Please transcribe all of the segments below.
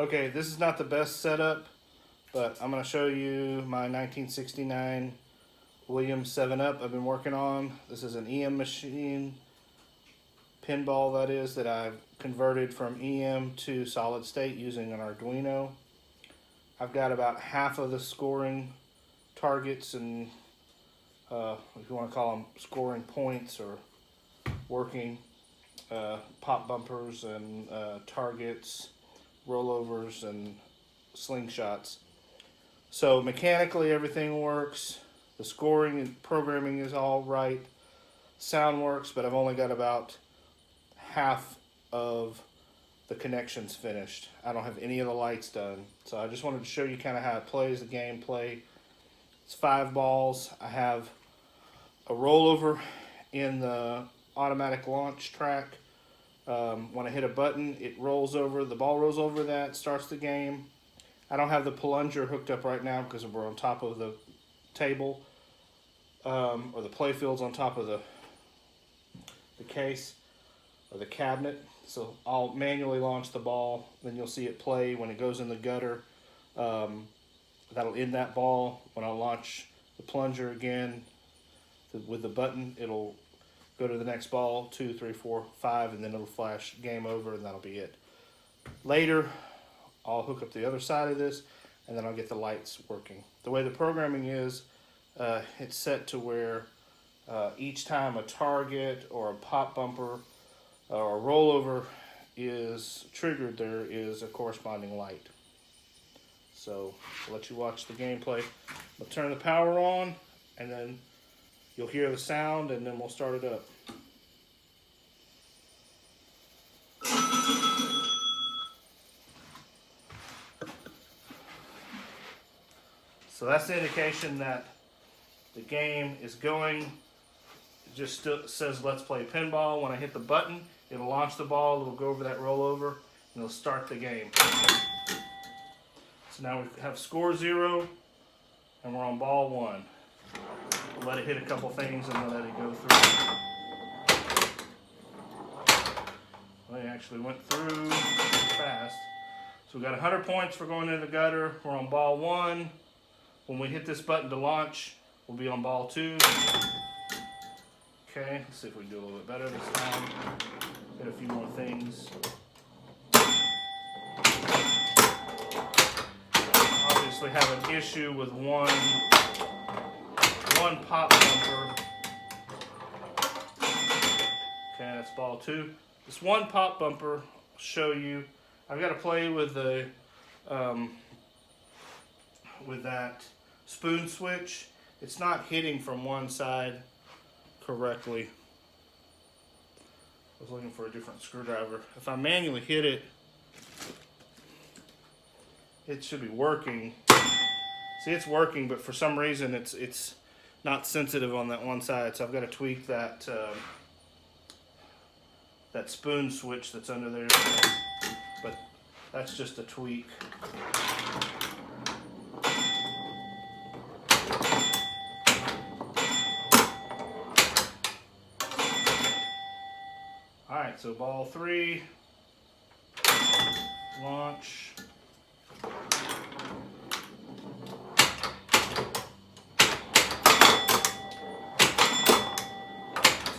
Okay, this is not the best setup, but I'm going to show you my 1969 Williams 7-Up I've been working on. This is an EM machine, pinball that is, that I've converted from EM to solid state using an Arduino. I've got about half of the scoring targets and if you want to call them scoring points or working, pop bumpers and targets, rollovers and slingshots. So mechanically everything works. The scoring and programming is all right. Sound works, but I've only got about half of the connections finished. I don't have any of the lights done. So I just wanted to show you kind of how it plays, the gameplay. It's 5 balls. I have a rollover in the automatic launch track. When I hit a button, it rolls over, the ball rolls over that, starts the game. I don't have the plunger hooked up right now because we're on top of the table, or the play field's on top of the case or the cabinet. So I'll manually launch the ball, then you'll see it play when it goes in the gutter. That'll end that ball. When I launch the plunger again with the button, it'll go to the next ball, 2, 3, 4, 5, and then it'll flash game over, and that'll be it. Later, I'll hook up the other side of this, and then I'll get the lights working. The way the programming is, it's set to where each time a target or a pop bumper or a rollover is triggered, there is a corresponding light. So I'll let you watch the gameplay. I'll turn the power on, and then you'll hear the sound, and then we'll start it up. So that's the indication that the game is going. It just says let's play pinball. When I hit the button, it'll launch the ball, it'll go over that rollover, and it'll start the game. So now we have score 0, and we're on ball 1. We'll let it hit a couple things and then let it go through. Well, it actually went through fast. So we got 100 points for going in the gutter. We're on ball 1. When we hit this button to launch, we'll be on ball 2. Okay, let's see if we can do a little bit better this time. Hit a few more things. Obviously have an issue with one pop bumper. Okay, that's ball 2. This one pop bumper, I'll show you. I've got to play with the with that spoon switch. It's not hitting from one side correctly. I was looking for a different screwdriver. If I manually hit it, it should be working. See, it's working, but for some reason it's not sensitive on that one side, so I've got to tweak that that spoon switch that's under there. But that's just a tweak. All right, so ball 3, launch.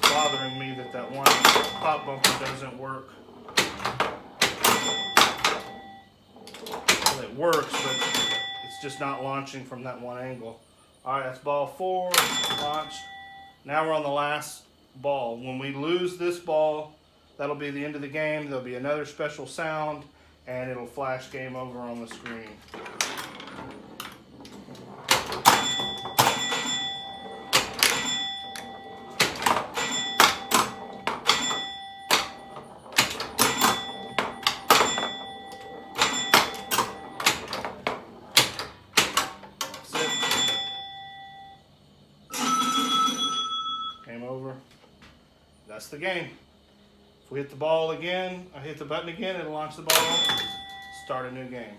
Bothering me that one pop bumper doesn't work. Well, it works, but it's just not launching from that one angle. All right, that's ball 4, launched. Now we're on the last ball. When we lose this ball, that'll be the end of the game. There'll be another special sound, and it'll flash game over on the screen. Game over. That's the game. If we hit the ball again, I hit the button again, it'll launch the ball, start a new game.